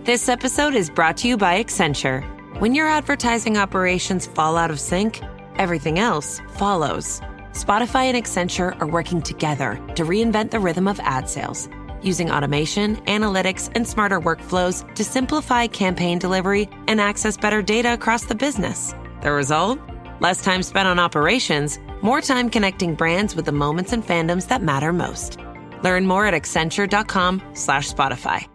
This episode is brought to you by Accenture. When your advertising operations fall out of sync, everything else follows. Spotify and Accenture are working together to reinvent the rhythm of ad sales, using automation, analytics, and smarter workflows to simplify campaign delivery and access better data across the business. The result? Less time spent on operations, more time connecting brands with the moments and fandoms that matter most. Learn more at accenture.com/Spotify.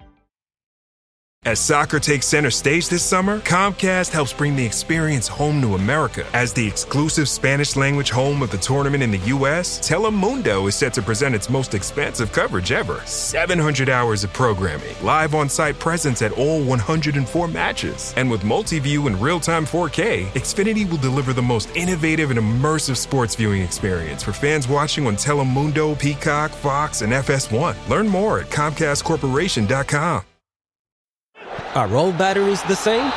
As soccer takes center stage this summer, Comcast helps bring the experience home to America. As the exclusive Spanish-language home of the tournament in the U.S., Telemundo is set to present its most expansive coverage ever. 700 hours of programming, live on-site presence at all 104 matches. And with multi-view and real-time 4K, Xfinity will deliver the most innovative and immersive sports viewing experience for fans watching on Telemundo, Peacock, Fox, and FS1. Learn more at ComcastCorporation.com. Are all batteries the same?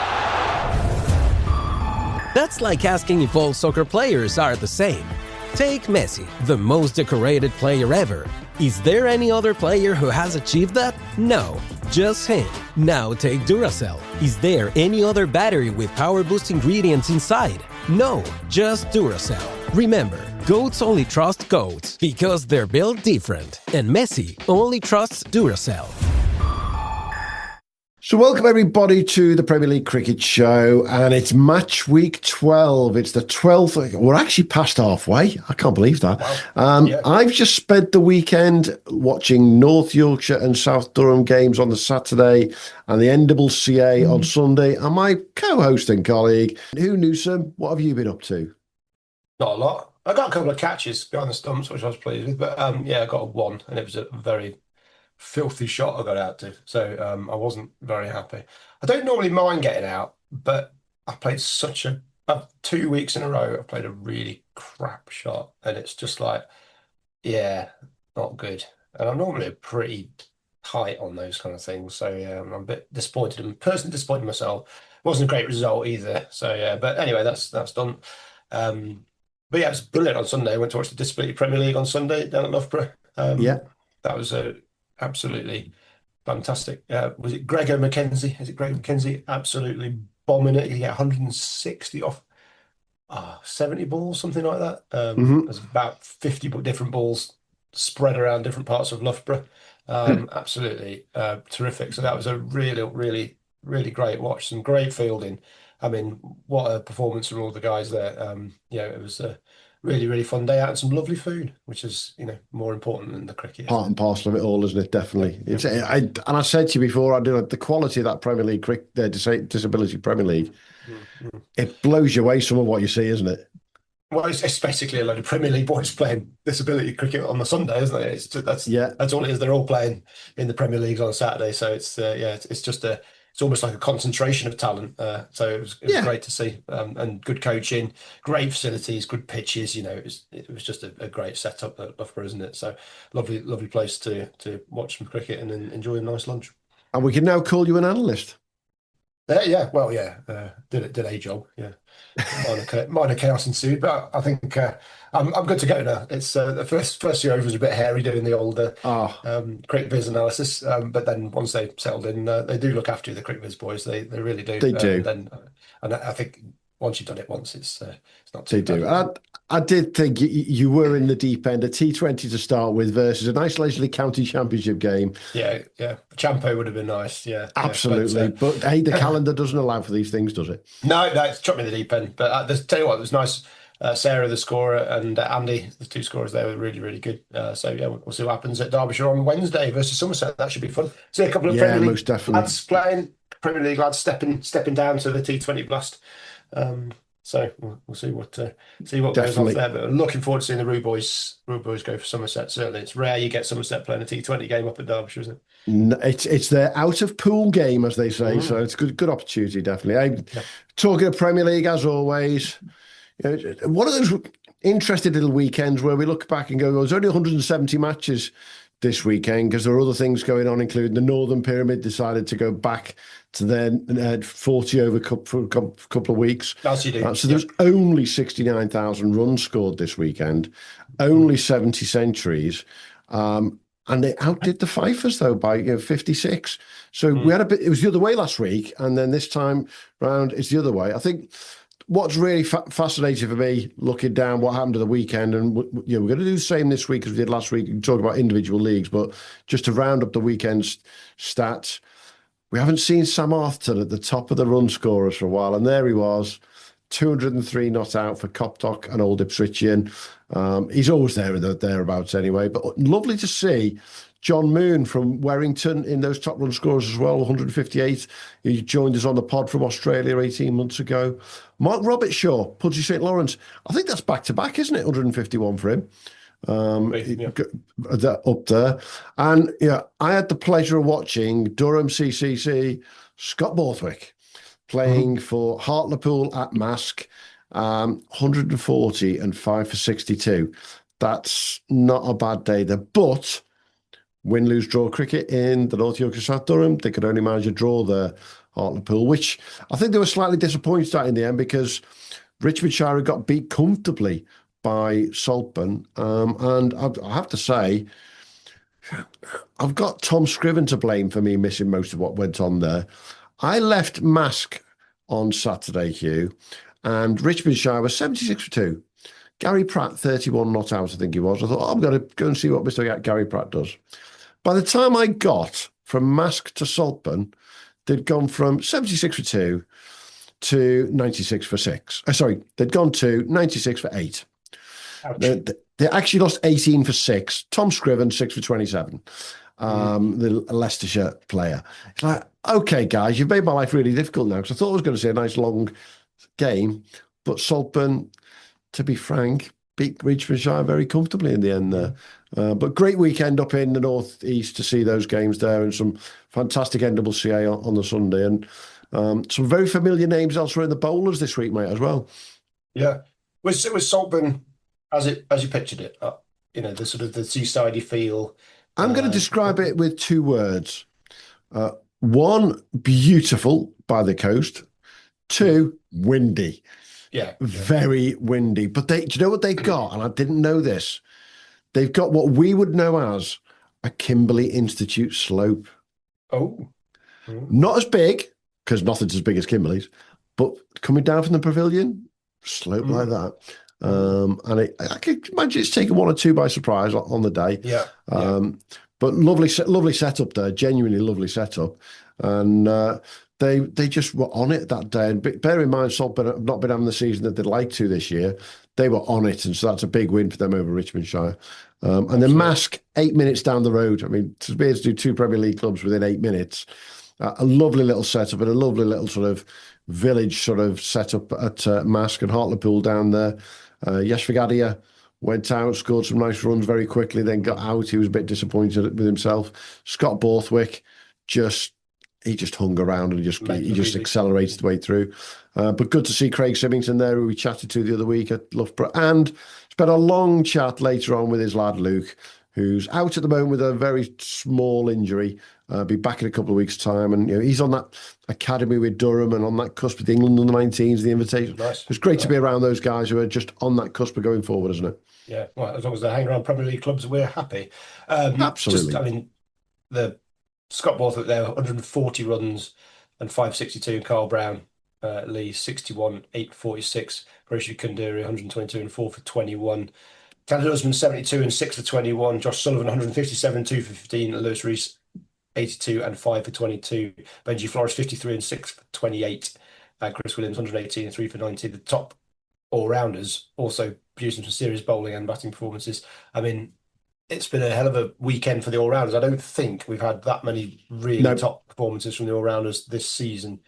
That's like asking if all soccer players are the same. Take Messi, the most decorated player ever. Is there any other player who has achieved that? No, just him. Now take Duracell. Is there any other battery with power boost ingredients inside? No, just Duracell. Remember, goats only trust goats because they're built different. And Messi only trusts Duracell. So welcome everybody to the Premier League Cricket Show, and it's match week 12. It's the 12th. We're actually past halfway. I can't believe that. Wow. I've just spent the weekend watching North Yorkshire and South Durham games on the Saturday and the NCCA on Sunday. And my co-host and colleague, Hugh Newsom, what have you been up to? Not a lot. I got a couple of catches behind the stumps, which I was pleased with. But I got one, and it was a very filthy shot I got out to, so I wasn't very happy. I don't normally mind getting out, but I played 2 weeks in a row. I played a really crap shot, and it's just like, not good. And I'm normally pretty tight on those kind of things, so I'm a bit disappointed. I'm personally disappointed in myself. It wasn't a great result either. So but anyway, that's done. But it was brilliant on Sunday. I went to watch the Disability Premier League on Sunday down at Loughborough. That was absolutely fantastic. Was it Gregor McKenzie? Is it Greg McKenzie? Absolutely bombing it. He got 160 off 70 balls, something like that. There's about 50 different balls spread around different parts of Loughborough. Absolutely terrific. So that was a really, really, really great watch. Some great fielding. I mean, what a performance from all the guys there. It was really, really fun day out and some lovely food, which is, more important than the cricket. Part and parcel of it all, isn't it? Definitely. I said to you before, the quality of that Premier League, Disability Premier League, it blows you away some of what you see, isn't it? Well, it's basically a load of Premier League boys playing disability cricket on the Sunday, isn't it? That's all it is. They're all playing in the Premier Leagues on a Saturday, so it's it's almost like a concentration of talent. So it was great to see, and good coaching, great facilities, good pitches. It was just a great setup at Loughborough, isn't it? So lovely place to watch some cricket and then enjoy a nice lunch. And we can now call you an analyst. Did a job. Yeah, minor chaos ensued, but I think I'm good to go now. It's the first year over was a bit hairy doing the old cricket viz analysis, but then once they settled in, they do look after you, the cricket viz boys. They really do. They do. And I think once you've done it once, it's not too bad. They do. I did think you were in the deep end, a T20 to start with versus a nice leisurely county championship game. Yeah. Champo would have been nice. Yeah, absolutely. But hey, the calendar doesn't allow for these things, does it? No, it's chucked me in the deep end. But tell you what, it was nice. Sarah, the scorer, and Andy, the two scorers there, were really, really good. We'll see what happens at Derbyshire on Wednesday versus Somerset. That should be fun. See a couple of Premier League lads playing, Premier League lads stepping down to the T20 blast. So we'll see what goes on there. But I'm looking forward to seeing the Rue Boys go for Somerset. Certainly, it's rare you get Somerset playing a T20 game up at Derbyshire, isn't it? No, it's their out of pool game, as they say. So it's good opportunity, definitely. Talking of Premier League, as always, one of those interesting little weekends where we look back and go, there's only 170 matches this weekend because there are other things going on, including the Northern Pyramid decided to go back to their 40 over cup for a couple of weeks. As you do. So there's only 69,000 runs scored this weekend, only 70 centuries. And and they outdid the Fifers though by 56. So we had a bit. It was the other way last week, and then this time round it's the other way. I think what's really fascinating for me, looking down what happened to the weekend, and we're going to do the same this week as we did last week. We can talk about individual leagues, but just to round up the weekend's stats, we haven't seen Sam Arthurton at the top of the run scorers for a while, and there he was. 203 not out for Coptock and Old Ipswichian. He's always there or thereabouts anyway. But lovely to see John Moon from Warrington in those top run scorers as well, 158. He joined us on the pod from Australia 18 months ago. Mark Robertshaw, Pudsey St Lawrence. I think that's back-to-back, isn't it? 151 for him. Up there. And I had the pleasure of watching Durham CCC Scott Borthwick playing for Hartlepool at Mask, 140 and 5 for 62. That's not a bad day there. But win, lose, draw cricket in the North Yorkshire South Durham, they could only manage a draw there, Hartlepool, which I think they were slightly disappointed at in the end because Richmondshire had got beat comfortably by Saltburn. And I have to say, I've got Tom Scriven to blame for me missing most of what went on there. I left Mask on Saturday, Hugh, and Richmondshire was 76 for 2. Gary Pratt, 31 not out, I think he was. I thought, I'm going to go and see what Mr. Gary Pratt does. By the time I got from Mask to Saltburn, they'd gone from 76 for 2 to 96 for 6. They'd gone to 96 for 8. They actually lost 18 for 6. Tom Scriven, 6 for 27. The Leicestershire player. It's like, okay, guys, you've made my life really difficult now because I thought I was going to say a nice long game, but Saltburn, to be frank, beat Richmondshire very comfortably in the end there. But great weekend up in the North East to see those games there and some fantastic NWCA on the Sunday and some very familiar names elsewhere in the bowlers this week, mate, as well. Yeah. Was Saltburn as you pictured it? The sort of the seasidey feel. I'm going to describe it with 2 words. 1, beautiful by the coast. 2, windy. Yeah. Very windy. But do you know what they've got? And I didn't know this. They've got what we would know as a Kimberley Institute slope. Oh. Not as big, because nothing's as big as Kimberley's, but coming down from the pavilion, slope like that. And I can imagine it's taken 1 or 2 by surprise on the day. Yeah. But lovely setup there, genuinely lovely setup. And they just were on it that day. And bear in mind, Saltburn have not been having the season that they'd like to this year. They were on it, and so that's a big win for them over Richmondshire. And then Mask, 8 minutes down the road. I mean, to be able to do 2 Premier League clubs within 8 minutes, a lovely little setup and a lovely little sort of village sort of setup at Mask and Hartlepool down there. Yesh Vigadia went out, scored some nice runs very quickly, then got out. He was a bit disappointed with himself. Scott Borthwick just hung around and he just accelerated the way through. But good to see Craig Symington there, who we chatted to the other week at Loughborough, and spent a long chat later on with his lad Luke, who's out at the moment with a very small injury. Be back in a couple of weeks' time, and he's on that academy with Durham and on that cusp with the England under 19s, the invitation. Nice. It's great to be around those guys who are just on that cusp of going forward, isn't it? Yeah, well, as long as they're hanging around Premier League clubs, we're happy. Absolutely. The Scott Borthwick there, 140 runs and 562. Carl Brown, Lee, 61, 846. Roshi Kundiri, 122 and 4 for 21. Tanner Usman, 72 and 6 for 21. Josh Sullivan, 157, 2 for 15. Lewis Rees, 82 and 5 for 22. Benji Flores, 53 and 6 for 28. Chris Williams, 118 and 3 for 90. The top all-rounders also producing some serious bowling and batting performances. I mean, it's been a hell of a weekend for the all-rounders. I don't think we've had that many really top performances from the all-rounders this season.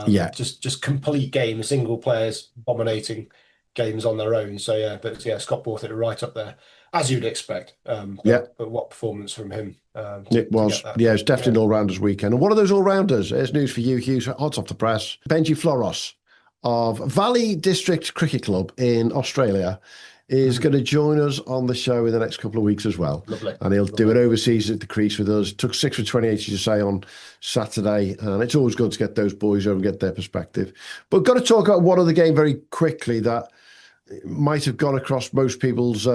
Just complete games, single players dominating games on their own. So Scott Borthwick right up there, as you'd expect. But what performance from him? It was definitely an all-rounders weekend. And one of those all-rounders, here's news for you, Hugh, hot off the press. Benji Flores of Valley District Cricket Club in Australia is going to join us on the show in the next couple of weeks as well. Lovely. And he'll do it overseas at the crease with us. Took 6 for 28, as you say, on Saturday. And it's always good to get those boys over and get their perspective. But got to talk about one other game very quickly that might have gone across most people's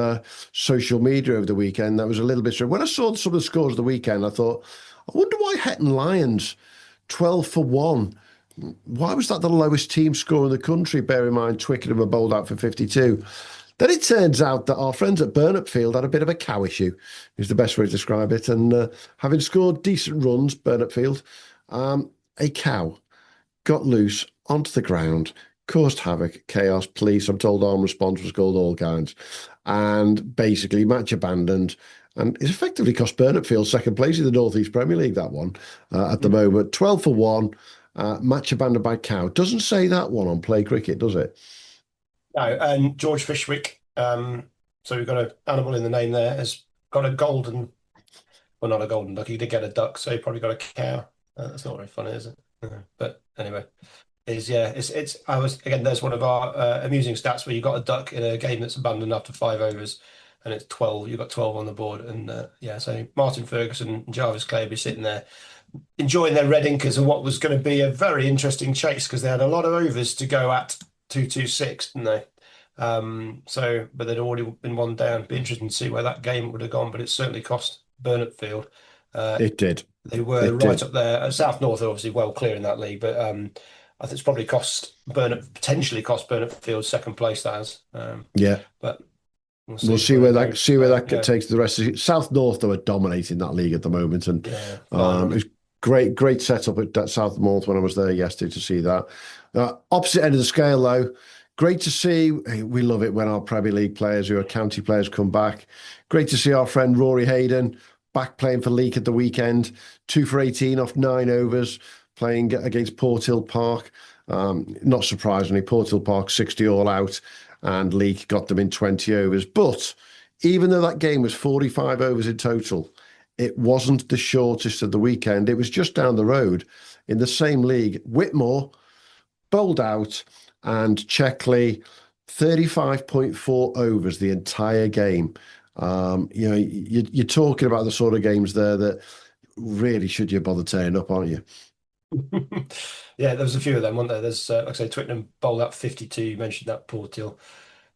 social media over the weekend. That was a little bit strange. When I saw some of the scores of the weekend, I thought, I wonder why Hetton Lions 12-1. Why was that the lowest team score in the country? Bear in mind, Twickenham were bowled out for 52. Then it turns out that our friends at Burnett Field had a bit of a cow issue, is the best way to describe it. And having scored decent runs, Burnett Field, a cow got loose onto the ground, caused havoc, chaos, police. I'm told armed response was called, all kinds. And basically, match abandoned. And it's effectively cost Burnett Field second place in the North East Premier League, that one, at the moment. 12-1, match abandoned by cow. Doesn't say that one on Play Cricket, does it? No, and George Fishwick, so we've got an animal in the name there, has got a golden, well, not a golden duck, he did get a duck, so he probably got a cow. That's not very funny, is it? But anyway, again, there's one of our amusing stats where you got a duck in a game that's abandoned after 5 overs, and it's 12, you've got 12 on the board. And so Martin Ferguson and Jarvis Clay will be sitting there enjoying their red inkers and what was going to be a very interesting chase, because they had a lot of overs to go at 226, didn't they? But they'd already been one down. Be interesting to see where that game would have gone, but it certainly cost Burnett Field. It did. They were right up there. South North are obviously well clear in that league, but I think it's probably potentially cost Burnett Field second place. That has. But we'll see where that takes the rest of it. South North, though, are dominating that league at the moment, and it's great setup at South North when I was there yesterday to see that. Opposite end of the scale, though, great to see. We love it when our Premier League players, who are county players, come back. Great to see our friend Rory Hayden back playing for Leek at the weekend. 2 for 18 off 9 overs, playing against Porthill Park. Not surprisingly, Porthill Park 60 all out, and Leek got them in 20 overs. But even though that game was 45 overs in total, it wasn't the shortest of the weekend. It was just down the road in the same league. Whitmore bowled out, and Checkley 35.4 overs the entire game. You're talking about the sort of games there that really should you bother turning up, aren't you? Yeah, there was a few of them, weren't there? There's, like I say, Twickenham bowled out 52. You mentioned that Porthill.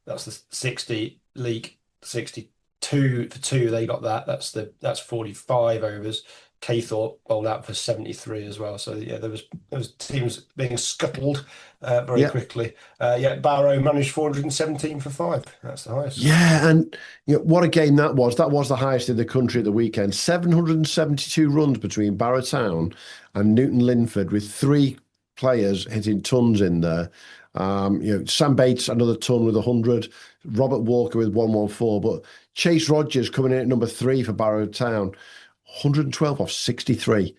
That's the 60. League 62 for 2. They got that. That's 45 overs. Caythorpe bowled out for 73 as well. So yeah, there was teams being scuttled very quickly. Barrow managed 417 for 5. That's the highest. Yeah, and what a game that was. That was the highest in the country at the weekend. 772 runs between Barrow Town and Newton Linford, with 3 players hitting tons in there. Sam Bates, another ton with 100. Robert Walker with 114. But Chase Rogers coming in at number 3 for Barrow Town. 112 off 63.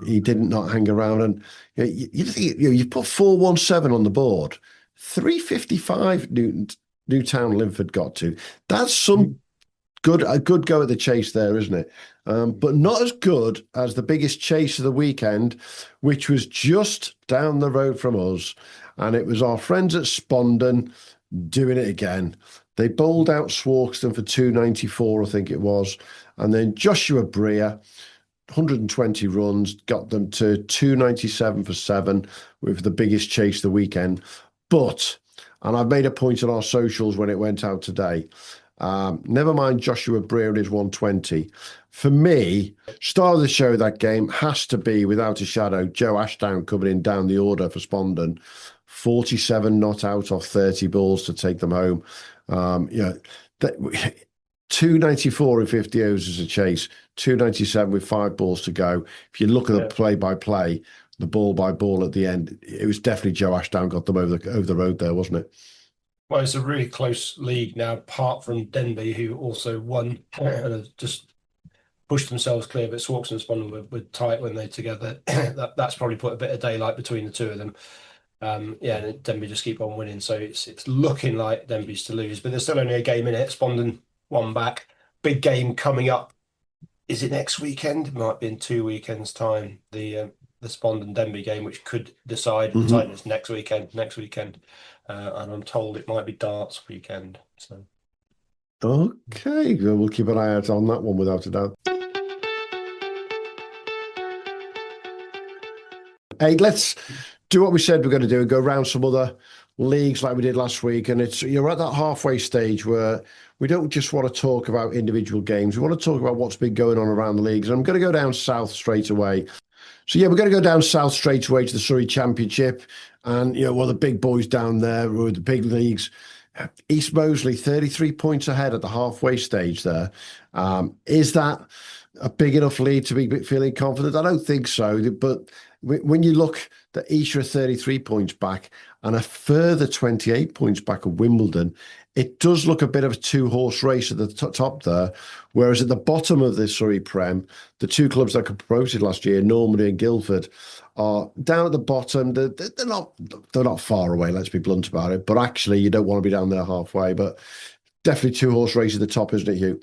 He did not hang around, and you put 417 on the board. 355 Newtown Linford got to. That's a good go at the chase there, isn't it? But not as good as the biggest chase of the weekend, which was just down the road from us, and it was our friends at Spondon doing it again. They bowled out Swarkston for 294, I think it was. And then Joshua Breer, 120 runs, got them to 297 for 7 with the biggest chase of the weekend. But, and I've made a point on our socials when it went out today, never mind Joshua Breer and his 120. For me, star of the show that game has to be, without a shadow, Joe Ashdown coming in down the order for Spondon. 47 not out off 30 balls to take them home. 294 in 50 overs as a chase, 297 with 5 balls to go. If you look at the play-by-play, the ball-by-ball at the end, it was definitely Joe Ashdown got them over the road there, wasn't it? Well, it's a really close league now, apart from Denby, who also won and have just pushed themselves clear. But Swarks and Spondon were tight when they're together. That's probably put a bit of daylight between the two of them. And Denby just keep on winning. So it's looking like Denby's to lose, but there's still only a game in it. Spondon one back. Big game coming up. Is it next weekend? It might be in 2 weekends' time. The Spondon Denby game, which could decide the tightness next weekend. And I'm told it might be darts weekend. So okay, we'll keep an eye out on that one without a doubt. Hey, let's do what we said we're going to do and go around some other leagues like we did last week, and you're at that halfway stage where we don't just want to talk about individual games. We want to talk about what's been going on around the leagues. And I'm going to go down south straight away. So yeah, we're going to go down south straight away to the Surrey Championship, and one of the big boys down there with the big leagues. East Moseley, 33 points ahead at the halfway stage there. Is that a big enough lead to be feeling confident? I don't think so. But when you look, the East are 33 points back and a further 28 points back of Wimbledon, it does look a bit of a two-horse race at the top there. Whereas at the bottom of this Surrey Prem, the two clubs that got promoted last year, Normandy and Guildford, are down at the bottom. They're not far away, let's be blunt about it. But actually, you don't want to be down there halfway. But definitely two-horse race at the top, isn't it, Hugh?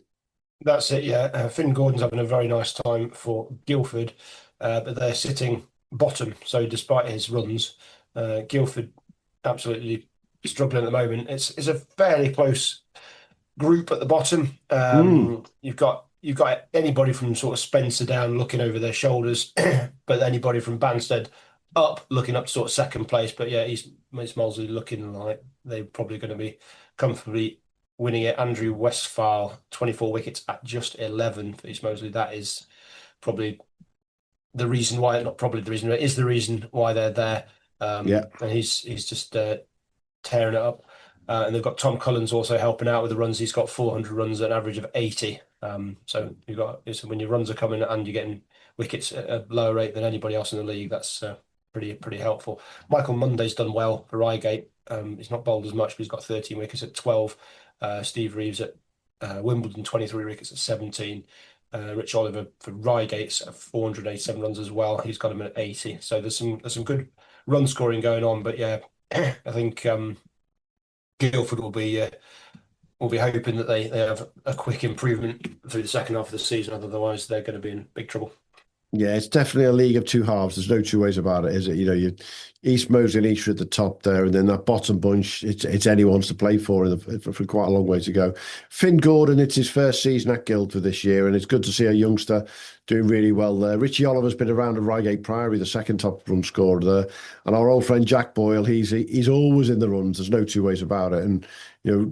That's it, yeah. Finn Gordon's having a very nice time for Guildford, but they're sitting bottom. So despite his runs, Guildford absolutely struggling at the moment. It's a fairly close group at the bottom. You've got anybody from sort of Spencer down looking over their shoulders, but anybody from Banstead up looking up to sort of second place. But yeah, East Moseley looking like they're probably going to be comfortably winning it. Andrew Westphal, 24 wickets at just 11 for East Moseley. That is probably the reason why, not probably the reason, it is the reason why they're there. And he's just tearing it up. And they've got Tom Collins also helping out with the runs. He's got 400 runs at an average of 80. So when your runs are coming and you're getting wickets at a lower rate than anybody else in the league, that's pretty helpful. Michael Monday's done well for Reigate. He's not bowled as much, but he's got 13 wickets at 12. Steve Reeves at Wimbledon, 23 wickets at 17. Rich Oliver for Reigate's at 487 runs as well. He's got him at 80. So there's some good run scoring going on. But yeah, I think Guildford will be hoping that they have a quick improvement through the second half of the season. Otherwise, they're going to be in big trouble. Yeah, it's definitely a league of two halves. There's no two ways about it, is it? You East Moseley and East are at the top there, and then that bottom bunch, it's anyone's to play for for quite a long way to go. Finn Gordon, it's his first season at Guildford this year, and it's good to see a youngster doing really well there. Richie Oliver's been around at Reigate Priory, the second top run scorer there, and our old friend Jack Boyle, he's always in the runs. There's no two ways about it, and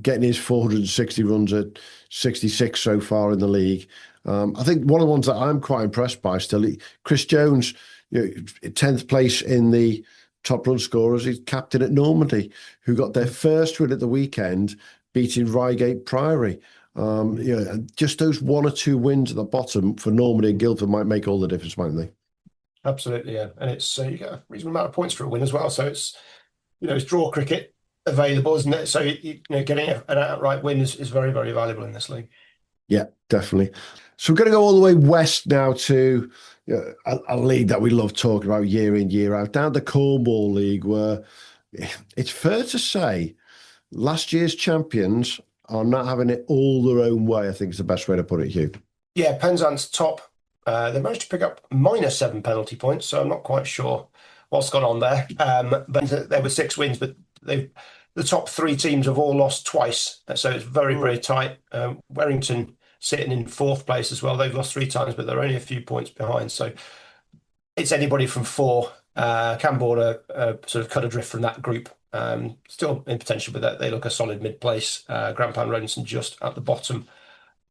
getting his 460 runs at 66 so far in the league. I think one of the ones that I'm quite impressed by still, Chris Jones, 10th place in the top run scorers. He's captain at Normandy, who got their first win at the weekend, beating Reigate Priory. Just those one or two wins at the bottom for Normandy and Guildford might make all the difference, mightn't they? Absolutely, yeah. And it's you get a reasonable amount of points for a win as well. So it's it's draw cricket available, isn't it? So getting an outright win is very, very valuable in this league. Yeah, definitely. So we're going to go all the way west now to a league that we love talking about year in, year out, down the Cornwall League, where it's fair to say last year's champions are not having it all their own way, I think is the best way to put it, Hugh. Yeah, Penzance top. They managed to pick up -7 penalty points, so I'm not quite sure what's gone on there. But there were 6 wins, but the top 3 teams have all lost twice, so it's very, very tight. Warrington sitting in 4th place as well. They've lost 3 times, but they're only a few points behind. So it's anybody from 4. Camborne sort of cut adrift from that group. Still in potential, but they look a solid mid-place. Grandpan Rodinson just at the bottom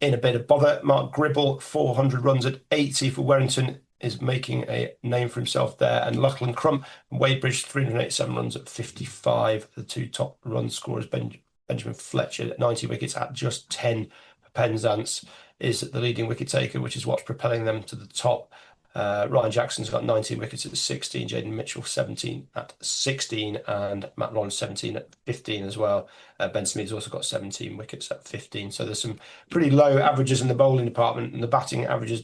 in a bit of bother. Mark Gribble, 400 runs at 80 for Warrington, is making a name for himself there. And Lachlan Crump and Wadebridge, 387 runs at 55. The 2 top run scorers, Benjamin Fletcher at 90 wickets at just 10. Penzance is the leading wicket taker, which is what's propelling them to the top. Ryan Jackson's got 19 wickets at 16, Jaden Mitchell 17 at 16, and Matt Lawrence 17 at 15 as well. Ben Smith's also got 17 wickets at 15. So there's some pretty low averages in the bowling department, and the batting averages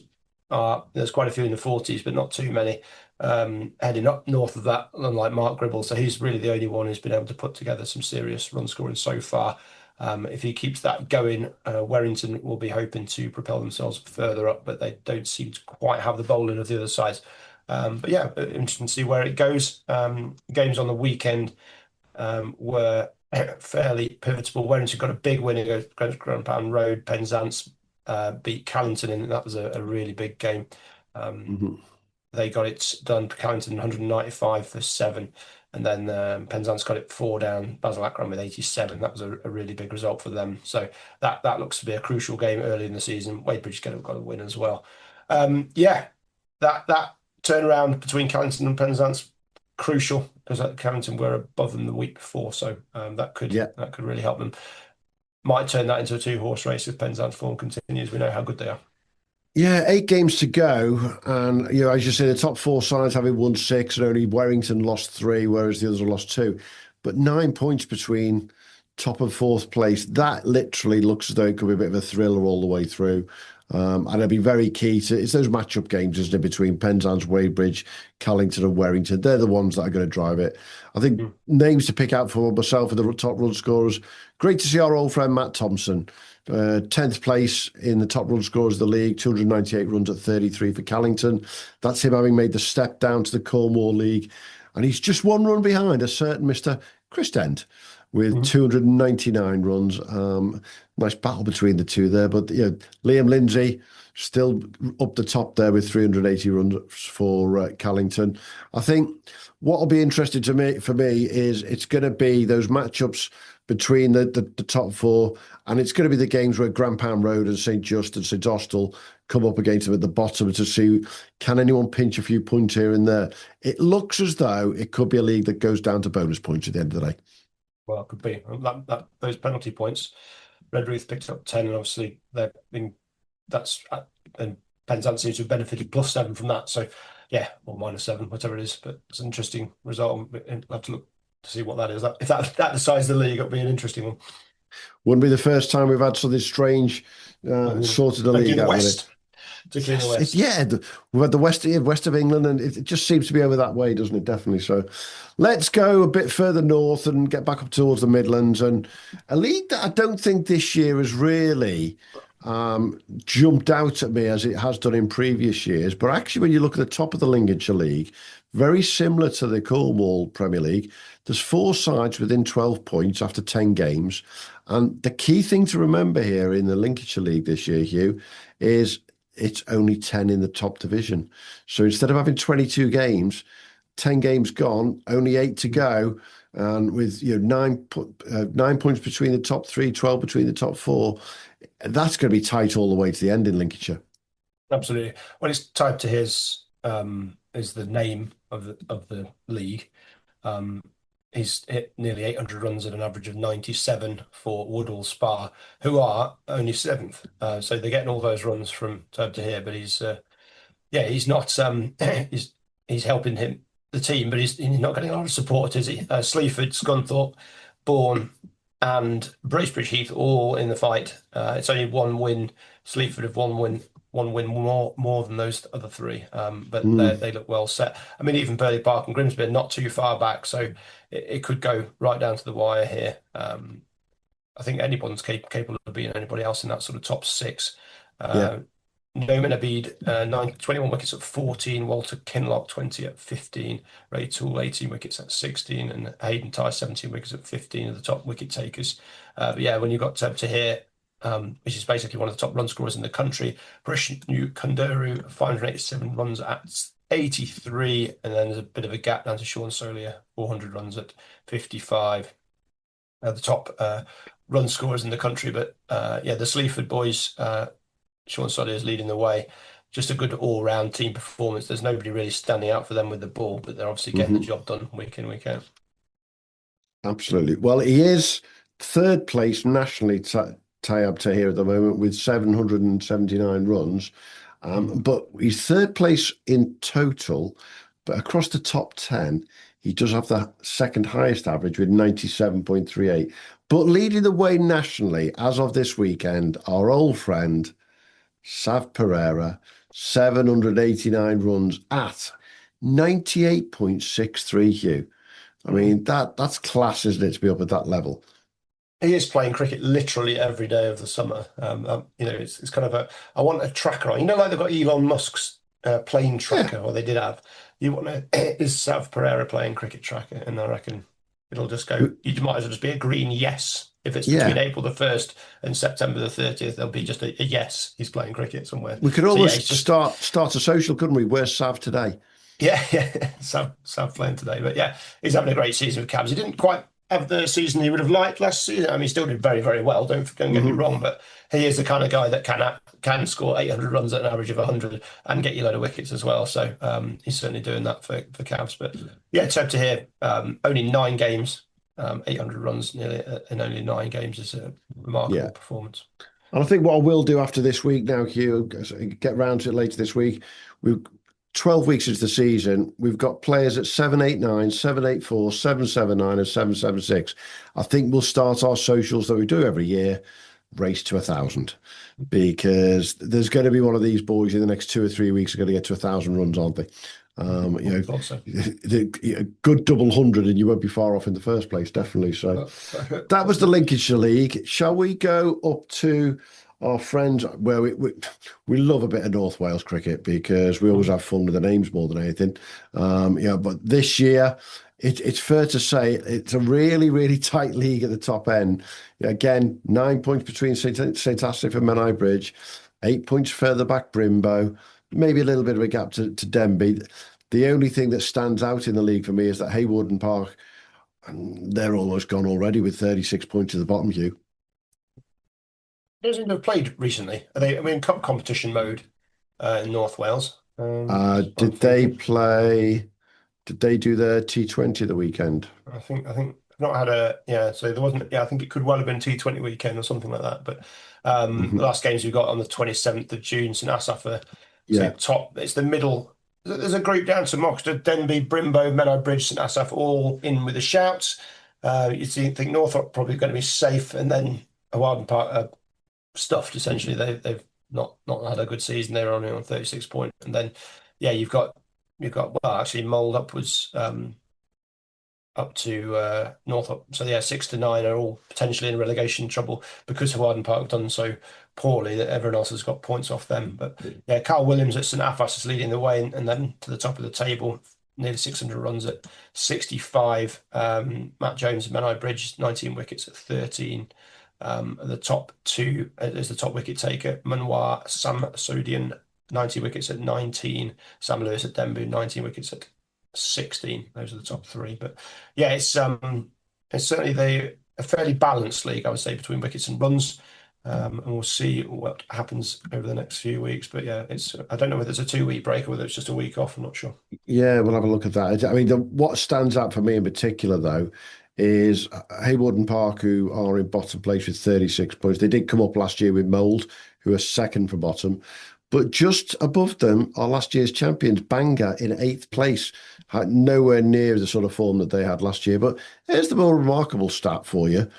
there's quite a few in the 40s, but not too many. Heading up north of that, unlike Mark Gribble, so he's really the only one who's been able to put together some serious run scoring so far. If he keeps that going, Warrington will be hoping to propel themselves further up, but they don't seem to quite have the bowling of the other sides. But yeah, interesting to see where it goes. Games on the weekend were fairly pivotal. Warrington got a big win against Grandpan Road. Penzance beat Callington, and that was a really big game. they got it done. Callington 195 for 7. And then Penzance got it 4 down. Basil Akron with 87. That was a really big result for them. So that looks to be a crucial game early in the season. Wadebridge got a win as well. That turnaround between Callington and Penzance, crucial, because Callington were above them the week before. So that could really help them. Might turn that into a 2-horse race if Penzance form continues. We know how good they are. Yeah, 8 games to go, and as you say, the top 4 sides having won 6, and only Warrington lost 3, whereas the others have lost 2. But 9 points between top and 4th place. That literally looks as though it could be a bit of a thriller all the way through. And it'll be very key to it's those matchup games, isn't it, between Penzance, Wadebridge, Callington, and Warrington. They're the ones that are going to drive it. I think names to pick out for myself for the top run scorers. Great to see our old friend Matt Thompson. 10th place in the top run scorers of the league, 298 runs at 33 for Callington. That's him having made the step down to the Cornwall League. And he's just 1 run behind a certain Mr. Chris Dent with 299 runs. Nice battle between the two there. But Liam Lindsay still up the top there with 380 runs for Callington. I think what will be interesting for me is it's going to be those matchups between the top 4, and it's going to be the games where Grampound Road and St Just and St Austell come up against them at the bottom to see, can anyone pinch a few points here and there. It looks as though it could be a league that goes down to bonus points at the end of the day. Well, it could be. Those penalty points, Redruth picked up 10, and obviously and Penzance seems to have benefited +7 from that. So, yeah, or -7, whatever it is. But it's an interesting result. We'll have to look to see what that is. If that decides the league, it'll be an interesting one. Wouldn't be the first time we've had something strange sorted the league in the out West. We've had the west of England, and it just seems to be over that way, doesn't it? Definitely. So let's go a bit further north and get back up towards the Midlands, and a league that I don't think this year has really jumped out at me as it has done in previous years. But actually, when you look at the top of the Lincolnshire League, very similar to the Cornwall Premier League, there's 4 sides within 12 points after 10 games. And the key thing to remember here in the Lincolnshire League this year, Hugh, is it's only 10 in the top division. So instead of having 22 games, 10 games gone, only 8 to go. And with 9 points between the top 3, 12 between the top 4, that's going to be tight all the way to the end in Lincolnshire. Absolutely. Well, it's tied to his is the name of the league. He's hit nearly 800 runs at an average of 97 for Woodall Spa, who are only 7th. So they're getting all those runs from Tob to here, but he's not he's helping the team, but he's not getting a lot of support, is he? Sleaford, Scunthorpe, Bourne, and Bracebridge Heath all in the fight. It's only 1 win. Sleaford have 1 win more than those other 3, but they look well set. I mean, even Burley Park and Grimsby are not too far back, so it could go right down to the wire here. I think anyone's capable of beating anybody else in that sort of top 6. Noman Abid, 21 wickets at 14, Walter Kinlock 20 at 15, Ray Toole 18 wickets at 16, and Hayden Ty 17 wickets at 15 are the top wicket takers. But yeah, when you got to here, which is basically one of the top run scorers in the country, Prishnu Kunduru 587 runs at 83, and then there's a bit of a gap down to Sean Solier, 400 runs at 55. The top run scorers in the country, but the Sleaford boys. Sean Solier is leading the way. Just a good all-round team performance. There's nobody really standing out for them with the ball, but they're obviously getting the job done week in, week out. Absolutely. Well, he is 3rd place nationally tie-up to here at the moment with 779 runs. But he's 3rd place in total, but across the top 10, he does have the 2nd highest average with 97.38. But leading the way nationally, as of this weekend, our old friend, Sav Pereira, 789 runs at 98.63, Hugh. I mean, that's class, isn't it, to be up at that level? He is playing cricket literally every day of the summer. It's kind of I want a tracker on. Like they've got Elon Musk's plane tracker, or they did have. You want is Sav Pereira playing cricket tracker, and I reckon It'll just go. You might as well just be a green yes. If it's between April the 1st and September the 30th, there'll be just a yes. He's playing cricket somewhere. We could almost start a social, couldn't we? Where's Sav today? Yeah. Sav playing today, but yeah, he's having a great season with Cavs. He didn't quite have the season he would have liked last season. I mean, he still did very, very well. Don't get me wrong, but he is the kind of guy that can score 800 runs at an average of 100 and get you a load of wickets as well. So he's certainly doing that for Cavs. But yeah, it's hope to hear only 9 games, 800 runs nearly in only 9 games is a remarkable performance. And I think what I will do after this week now, Hugh, get round to it later this week. We've 12 weeks into the season, we've got players at 789, 784, 779 and 776. I think we'll start our socials that we do every year, race to 1,000, because there's going to be one of these boys in the next 2 or 3 weeks are going to get to 1,000 runs, aren't they? A good double 100 and you won't be far off in the first place, definitely. So that was the Lincolnshire League. Shall we go up to our friends where we love a bit of North Wales cricket because we always have fun with the names more than anything. But this year it's fair to say it's a really, really tight league at the top end. Again, 9 points between St Asaph and Menai Bridge, 8 points further back Brimbo, maybe a little bit of a gap to Denby. The only thing that stands out in the league for me is that Haywarden Park, they're almost gone already with 36 points at the bottom, Hugh. Those who have played recently, are they? I mean, competition mode in North Wales. Did they play? Did they do their T20 the weekend? I think I've not had a So there wasn't. Yeah, I think it could well have been T20 weekend or something like that. But the last games we got on the 27th of June, St Asaph top. It's the middle. There's a group down to Moxter, Denby, Brimbo, Menai Bridge, St Asaph, all in with a shout. You think Northrop probably going to be safe, and then Haywarden Park stuffed essentially. They've not had a good season. They're only on 36 points, and then you've got actually Mould upwards up to Northrop. So 6 to 9 are all potentially in relegation trouble because Haywarden Park have done so poorly that everyone else has got points off them. But Carl Williams at St Aphas is leading the way, and then to the top of the table, nearly 600 runs at 65. Matt Jones at Menai Bridge, 19 wickets at 13. The top 2 is the top wicket taker, Manoir Sam Sodian, 90 wickets at 19. Sam Lewis at Denby, 19 wickets at 16. Those are the top 3. But it's certainly a fairly balanced league, I would say, between wickets and runs. And we'll see what happens over the next few weeks. But I don't know whether it's a 2-week break or whether it's just a week off. I'm not sure. Yeah, we'll have a look at that. I mean, what stands out for me in particular, though, is Haywarden Park, who are in bottom place with 36 points. They did come up last year with Mould, who are second from bottom. But just above them are last year's champions, Bangor, in 8th place. Nowhere near the sort of form that they had last year. But here's the more remarkable stat for you.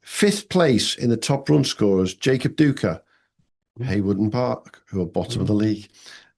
5th place in the top run scorers, Jacob Duca, Haywarden Park, who are bottom of the league.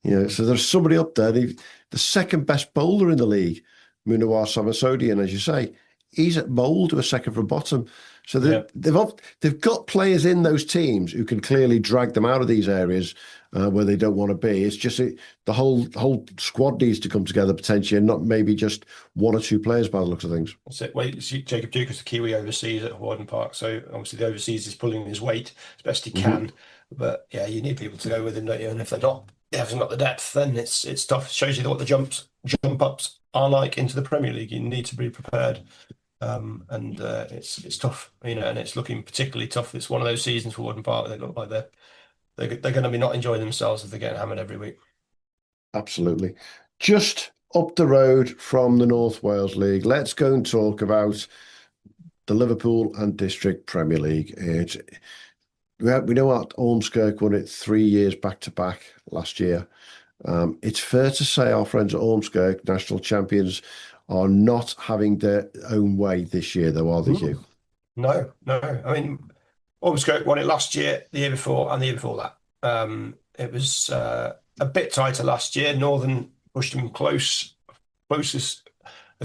So there's somebody up there. The second best bowler in the league, Munawar Samasodian, as you say, he's at Mould, who are second from bottom. So they've got players in those teams who can clearly drag them out of these areas where they don't want to be. It's just the whole squad needs to come together potentially, and not maybe just 1 or 2 players by the looks of things. That's it. Well, Jacob Duke is the Kiwi overseas at Haywarden Park, so obviously the overseas is pulling his weight as best he can. But you need people to go with him, don't you? And if they're not, they haven't got the depth, then it's tough. It shows you what the jump ups are like into the Premier League. You need to be prepared. And it's tough, and it's looking particularly tough. It's one of those seasons for Haywarden Park. They look like they're going to be not enjoying themselves if they're getting hammered every week. Absolutely. Just up the road from the North Wales League, let's go and talk about the Liverpool and District Premier League. We know what Ormskirk won it 3 years back to back last year. It's fair to say our friends at Ormskirk, national champions, are not having their own way this year, though, are they, Hugh? No. I mean, Ormskirk won it last year, the year before, and the year before that. It was a bit tighter last year. Northern pushed them as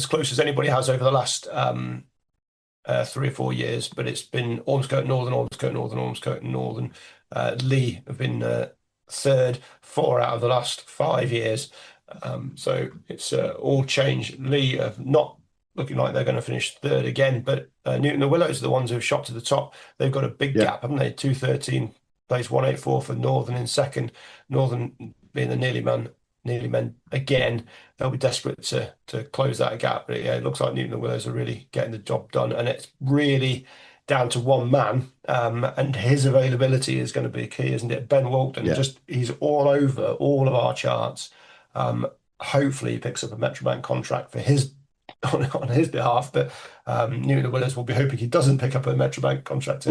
close as anybody has over the last 3 or 4 years. But it's been Ormskirk, Northern, Ormskirk, Northern, Ormskirk, Northern. Lee have been third 4 out of the last 5 years. So it's all changed. Lee have not looking like they're going to finish third again. But Newton and Willows are the ones who've shot to the top. They've got a big Yeah. gap, haven't they? 213 plays 184 for Northern in second. Northern being the nearly men again. They'll be desperate to close that gap. But yeah, it looks like Newton and Willows are really getting the job done, and it's really down to one man, and his availability is going to be key, isn't it? Ben Walton, Yeah. he's all over all of our charts. Hopefully, he picks up a Metrobank contract for his on his behalf, but Newton and Willows will be hoping he doesn't pick up a Metrobank contract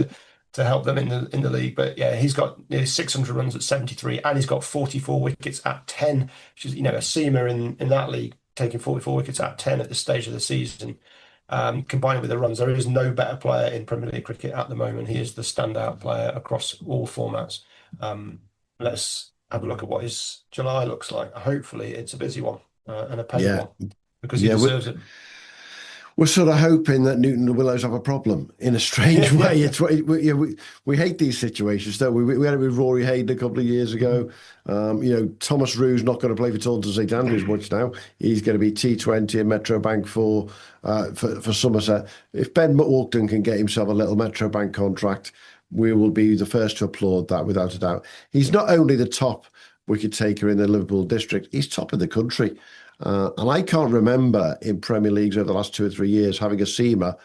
to help them in the league. But yeah, he's got nearly 600 runs at 73, and he's got 44 wickets at 10, which is, a seamer in that league, taking 44 wickets at 10 at this stage of the season. Combined with the runs, there is no better player in Premier League cricket at the moment. He is the standout player across all formats. Let's have a look at what his July looks like. Hopefully, it's a busy one and a paid one, because he deserves it. We're sort of hoping that Newton and Willows have a problem in a strange way. It's we hate these situations, don't we? We had it with Rory Hayden a couple of years ago. Thomas Roo's not going to play for Taunton St Andrews much now. He's going to be T20 and Metrobank for Somerset. If Ben Walton can get himself a little Metrobank contract, we will be the first to applaud that, without a doubt. He's not only the top wicket taker in the Liverpool district, he's top of the country. And I can't remember in Premier Leagues over the last 2 or 3 years having a seamer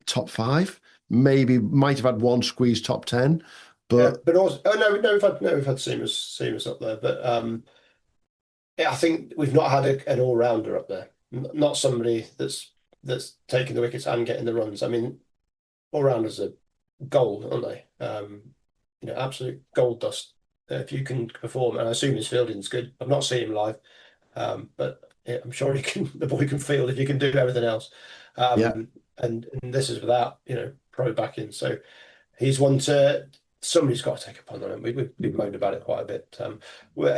top 5. Maybe might have had one squeeze top 10, but also we've had seamers up there, but I think we've not had an all rounder up there. Not somebody that's taking the wickets and getting the runs. I mean, all rounders are gold, aren't they? Absolute gold dust if you can perform. And I assume his fielding's good. I've not seen him live. But yeah, I'm sure the boy can field if you can do everything else. And this is without, pro backing. So he's one somebody's got to take a punt on him. We've moaned about it quite a bit.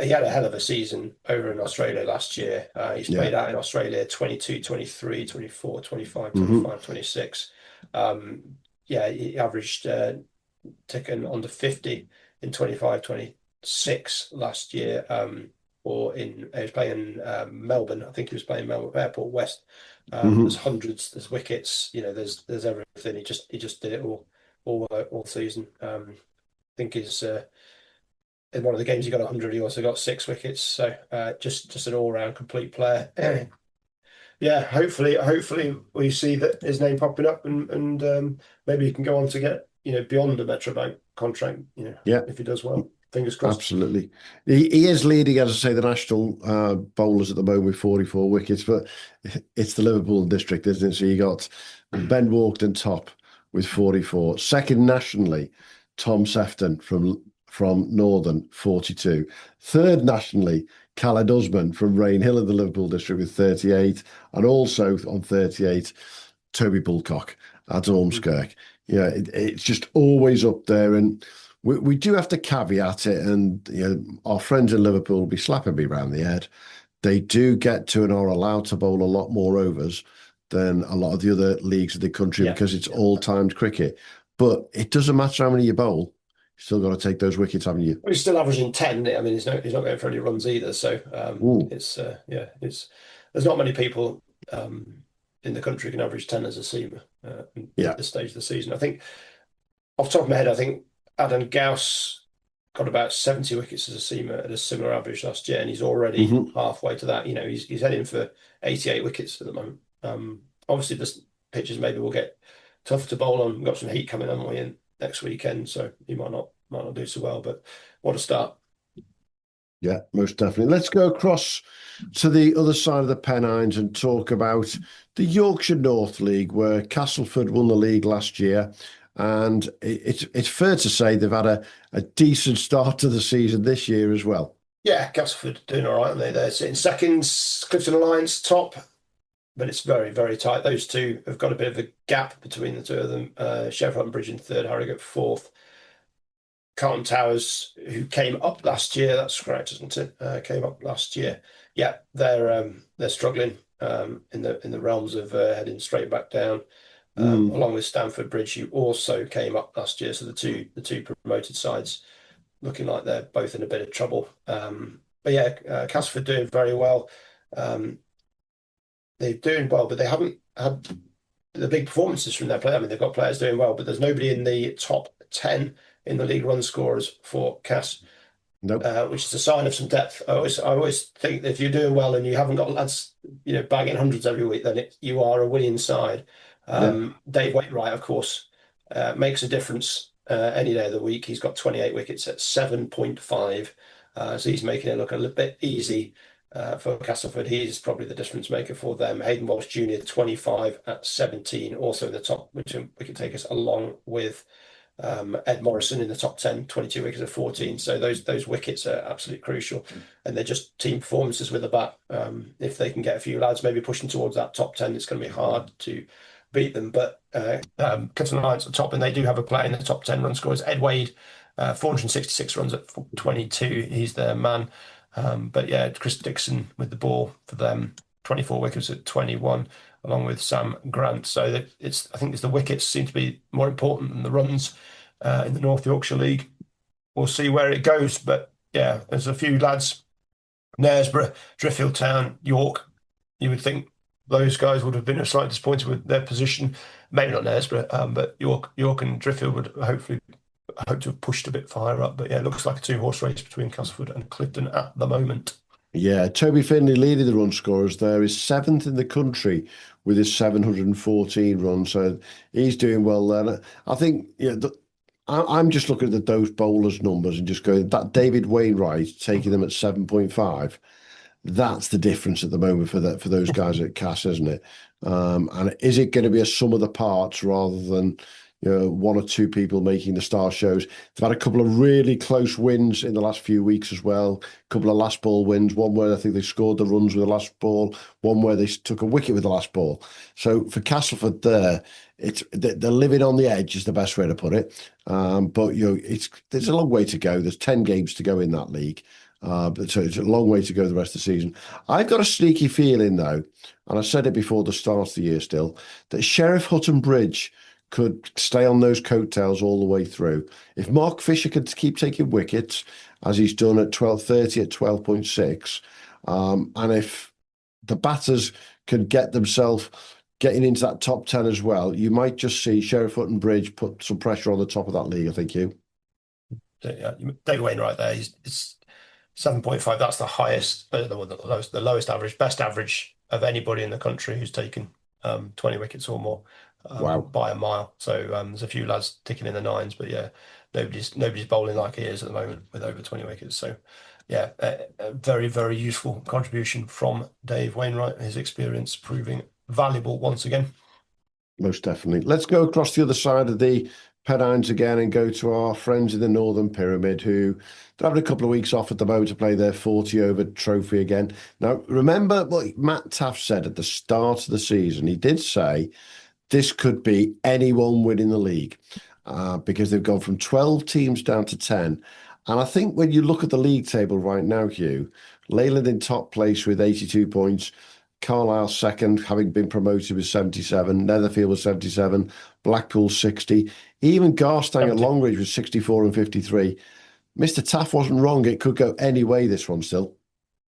He had a hell of a season over in Australia last year. He's played out in Australia 22, 23, 24, 25, 25, 26. He averaged ticking under 50 in 25, 26 last year. He was playing Melbourne. I think he was playing Melbourne Airport West. There's hundreds, there's wickets. There's everything. He just did it all season. I think he's in one of the games he got 100. He also got 6 wickets. So just an all-round complete player. Hopefully we see that his name popping up, and maybe he can go on to get beyond a Metrobank contract. If he does well. Fingers crossed. Absolutely. He is leading, as I say, the national bowlers at the moment with 44 wickets, but it's the Liverpool district, isn't it? So you got Ben Walton top with 44. Second nationally, Tom Sefton from Northern, 42. Third nationally, Khaled Usman from Rainhill in the Liverpool district with 38. And also on 38, Toby Bulcock at Ormskirk. It's just always up there. And we do have to caveat it, and our friends in Liverpool will be slapping me around the head. They do get to and are allowed to bowl a lot more overs than a lot of the other leagues of the country because it's all-timed cricket. But it doesn't matter how many you bowl, you've still got to take those wickets, haven't you? Well, he's still averaging 10. I mean, he's not going for any runs either. So there's not many people in the country can average 10 as a seamer at this stage of the season. I think, off the top of my head, Adam Gauss got about 70 wickets as a seamer at a similar average last year, and he's already halfway to that. He's heading for 88 wickets at the moment. Obviously, the pitches maybe will get tough to bowl on. We've got some heat coming, haven't we, in next weekend, so he might not do so well. But what a start! Yeah, most definitely. Let's go across to the other side of the Pennines and talk about the Yorkshire North League, where Castleford won the league last year. And it's fair to say they've had a decent start to the season this year as well. Yeah, Castleford doing all right, aren't they? They're sitting second, Clifton Alliance top, but it's very, very tight. Those two have got a bit of a gap between the two of them. Sheriff Hutton Bridge in third, Harrogate fourth. Carlton Towers, who came up last year, that's correct, isn't it? Came up last year. Yeah, they're struggling in the realms of heading straight back down. Along with Stamford Bridge, who also came up last year. So the two promoted sides looking like they're both in a bit of trouble. But yeah, Castleford doing very well. They're doing well, but they haven't had the big performances from their players. I mean, they've got players doing well, but there's nobody in the top 10 in the league run scorers for Cass. Nope. Which is a sign of some depth. I always think that if you're doing well and you haven't got lads, bagging hundreds every week, then you are a winning side. Dave Wainwright, of course, makes a difference any day of the week. He's got 28 wickets at 7.5, so he's making it look a little bit easy for Castleford. He's probably the difference maker for them. Hayden Walsh Jr. 25 at 17, also in the top, which we can take us along with Ed Morrison in the top 10, 22 wickets at 14. So those wickets are absolutely crucial, and they're just team performances with the bat. If they can get a few lads maybe pushing towards that top 10, it's going to be hard to beat them. But Cutting Alliance at the top, and they do have a player in the top 10 run scorers, Ed Wade, 466 runs at 22. He's their man. But yeah, Chris Dixon with the ball for them, 24 wickets at 21, along with Sam Grant. So I think it's the wickets seem to be more important than the runs in the North Yorkshire League. We'll see where it goes. But yeah, there's a few lads, Knaresborough, Driffield Town, York. You would think those guys would have been slightly disappointed with their position. Maybe not Knaresborough, but York and Driffield would hopefully hope to have pushed a bit higher up. But yeah, it looks like a two-horse race between Castleford and Clifton at the moment. Yeah, Toby Finley leading the run scorers there, is 7th in the country with his 714 runs. So he's doing well there. I think I'm just looking at those bowlers' numbers and just going, that David Wainwright taking them at 7.5. That's the difference at the moment for those guys at Cass, isn't it? And is it going to be a sum of the parts rather than one or two people making the star shows? They've had a couple of really close wins in the last few weeks as well. A couple of last ball wins. One where I think they scored the runs with the last ball. One where they took a wicket with the last ball. So for Castleford, they're living on the edge is the best way to put it. But there's a long way to go. There's 10 games to go in that league. So it's a long way to go the rest of the season. I've got a sneaky feeling though, and I said it before the start of the year still, that Sheriff Hutton Bridge could stay on those coattails all the way through. If Mark Fisher could keep taking wickets, as he's done at 12:30 at 12.6, and if the batters can get themselves getting into that top 10 as well, you might just see Sheriff Hutton Bridge put some pressure on the top of that league, I think, Hugh. Yeah, David Wainwright there, it's 7.5. That's the highest, the lowest average, best average of anybody in the country who's taken 20 wickets or more. Wow. By a mile. So there's a few lads ticking in the nines, but yeah, nobody's bowling like he is at the moment with over 20 wickets. So yeah, a very, very useful contribution from Dave Wainwright, his experience proving valuable once again. Most definitely. Let's go across the other side of the Pennines again and go to our friends in the Northern Pyramid, who they're having a couple of weeks off at the moment to play their 40-over trophy again. Now, remember what Matt Taft said at the start of the season. He did say this could be anyone winning the league because they've gone from 12 teams down to 10. And I think when you look at the league table right now, Hugh, Leyland in top place with 82 points, Carlisle second, having been promoted with 77, Netherfield with 77, Blackpool 60, even Garstang at Longridge with 64 and 53. Mr. Taft wasn't wrong. It could go any way, this one still.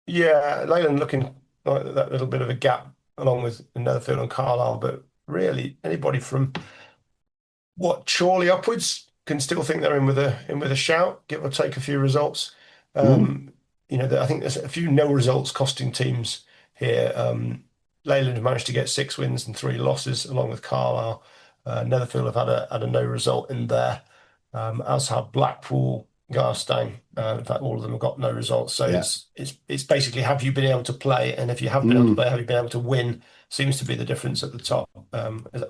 Yeah, Leyland looking like that little bit of a gap along with Netherfield and Carlisle, but really anybody from Chorley upwards can still think they're in with a shout, give or take a few results. I think there's a few nil results costing teams here. Leyland have managed to get 6 wins and 3 losses along with Carlisle. Netherfield have had a no result in there, as have Blackpool, Garstang. In fact, all of them have got no results. So yeah. It's basically, have you been able to play? And if you have been able to play, have you been able to win? Seems to be the difference at the top.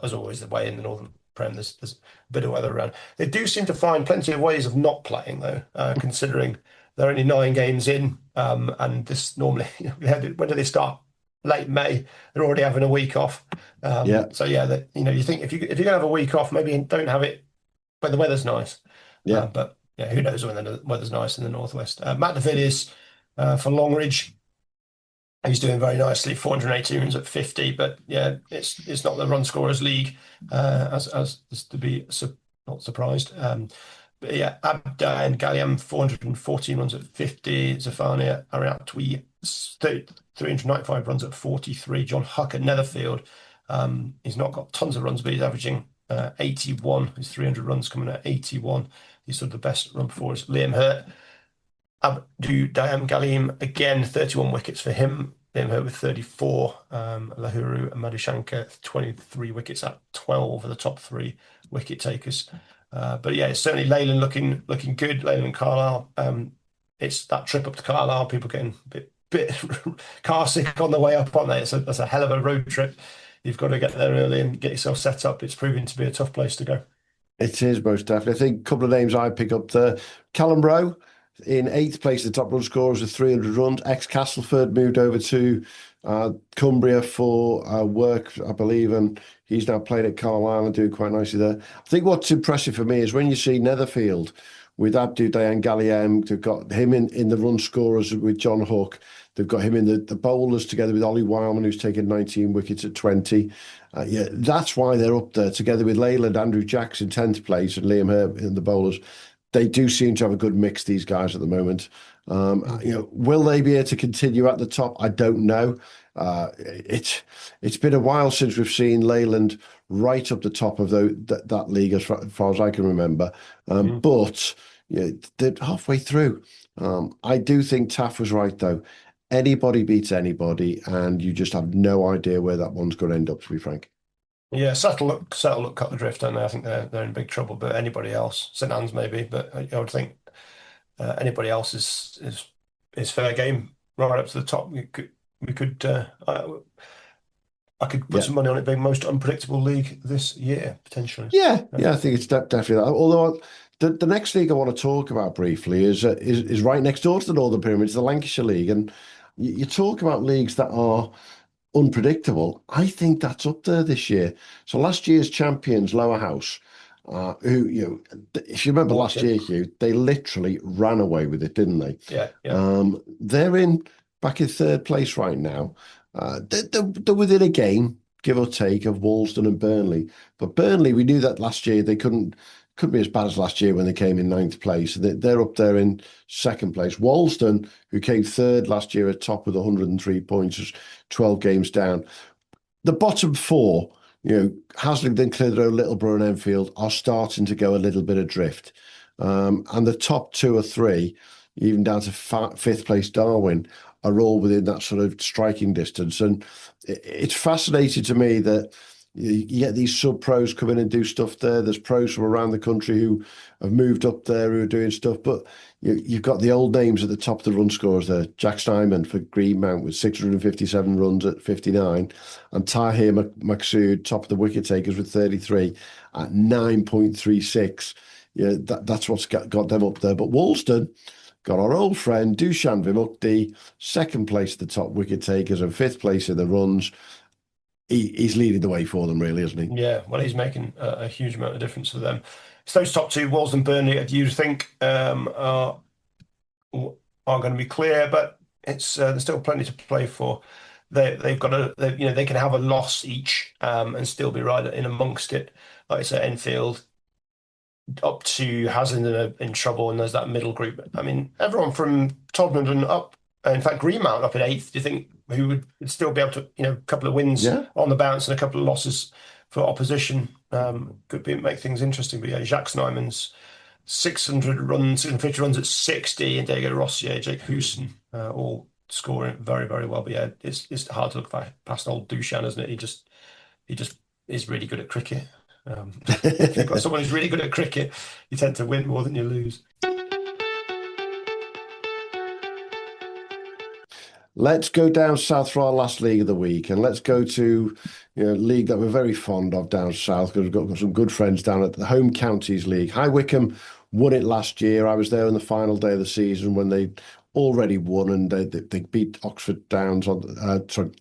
As always, the way in the Northern Prem, there's a bit of weather around. They do seem to find plenty of ways of not playing, though, considering they're only 9 games in. And this normally, when do they start? Late May. They're already having a week off. So yeah, you think if you're going to have a week off, maybe don't have it when the weather's nice. Yeah. But yeah, who knows when the weather's nice in the northwest. Matt DeVilliers for Longridge. He's doing very nicely, 480 runs at 50. But yeah, it's not the run scorers league, as is to be not surprised. But yeah, Abda and Galliam, 414 runs at 50. Zafania, Ariatwi, 395 runs at 43. John Huck at Netherfield, He's not got tons of runs, but he's averaging 81. His 300 runs coming at 81. He's sort of the best run performers. Liam Hurt, Abdu Dayam Galim, again, 31 wickets for him. Liam Hurt with 34. Lahuru and Madhushankar, 23 wickets at 12 are the top 3 wicket takers. But yeah, it's certainly Leyland looking good. Leyland and Carlisle. It's that trip up to Carlisle. People getting a bit car sick on the way up, aren't they? That's a hell of a road trip. You've got to get there early and get yourself set up. It's proving to be a tough place to go. It is, most definitely. I think a couple of names I pick up there. Callum Rowe in 8th place, the top run scorers with 300 runs. Ex-Castleford moved over to Cumbria for work, I believe, and he's now playing at Carlisle and doing quite nicely there. I think what's impressive for me is when you see Netherfield with Abdu Dayan Galiem, they've got him in the run scorers with John Hook. They've got him in the bowlers together with Ollie Wildman, who's taken 19 wickets at 20. Yeah, that's why they're up there together with Leyland, Andrew Jackson, 10th place, and Liam Hurt in the bowlers. They do seem to have a good mix, these guys, at the moment. Will they be able to continue at the top? I don't know. It's been a while since we've seen Leyland right up the top of that league, as far as I can remember. But they're halfway through. I do think Taff was right, though. Anybody beats anybody, and you just have no idea where that one's going to end up, to be frank. Yeah, Settle look cut the drift, don't they? I think they're in big trouble. But anybody else, St Anne's maybe, but I would think anybody else is fair game right up to the top. I could put some money on it being most unpredictable league this year potentially. Yeah, I think it's definitely that. Although the next league I want to talk about briefly is right next door to the Northern Pyramid, it's the Lancashire League, and you talk about leagues that are unpredictable. I think that's up there this year. So last year's champions, Lower House, who if you remember last year, Hugh, they literally ran away with it, didn't they? Yeah. They're back in 3rd place right now. They're within a game, give or take, of Walsden and Burnley. But Burnley, we knew that last year they couldn't be as bad as last year when they came in 9th place. They're up there in 2nd place. Walsden, who came 3rd last year at top with 103 points, is 12 games down. The bottom 4, Haslingden, Clitheroe, Littleborough and Enfield are starting to go a little bit adrift. And the top 2 or 3, even down to 5th place Darwin, are all within that sort of striking distance. And it's fascinating to me that you get these sub-pros come in and do stuff there. There's pros from around the country who have moved up there who are doing stuff. But you've got the old names at the top of the run scorers there. Jack Steinman for Greenmount with 657 runs at 59. And Tahir Maqsood, top of the wicket takers with 33 at 9.36. That's what's got them up there. But Walsden got our old friend Dushan Vimukti, 2nd place at the top wicket takers and 5th place in the runs. He's leading the way for them, really, isn't he? Yeah, well, he's making a huge amount of difference for them. So those top 2, Walsden and Burnley, do you think are going to be clear? But there's still plenty to play for. They can have a loss each and still be right in amongst it. Like I said, Enfield up to Haslingden in trouble, and there's that middle group. I mean, everyone from Todmorden up, in fact, Greenmount up in 8th. Do you think who would still be able to, a couple of wins on the bounce and a couple of losses for opposition could make things interesting? But yeah, Jacques Snyman's 650 runs at 60, and Diego Rossier, Jake Hooson, all scoring very, very well. But yeah, it's hard to look past old Dushan, isn't it? He just is really good at cricket. If you've got someone who's really good at cricket, you tend to win more than you lose. Let's go down south for our last league of the week, and let's go to a league that we're very fond of down south, because we've got some good friends down at the Home Counties League. High Wycombe won it last year. I was there on the final day of the season when they already won, and they beat Oxford Downs and